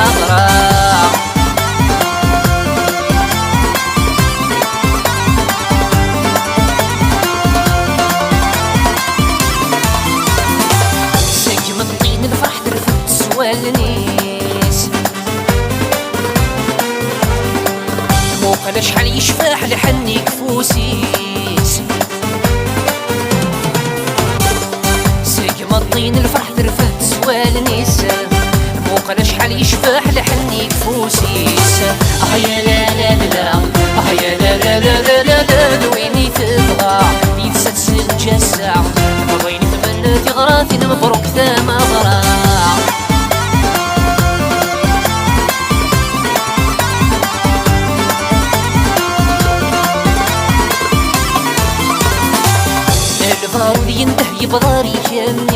مغرى. سقم الطين الفرح ترفد سوالنيس موقع شحال يشفاح لحني كفوسيس. سقم الطين الفرح ترفد سوالنيس موقع شحال يشفاح لحني كفوسيس. يا لا لا لا يا لا لا لا لا لا ويني تبغى يتسلسل جسع ويني تمنى غراثي مبروك ثم غرا. البارود ينده يبغار يجني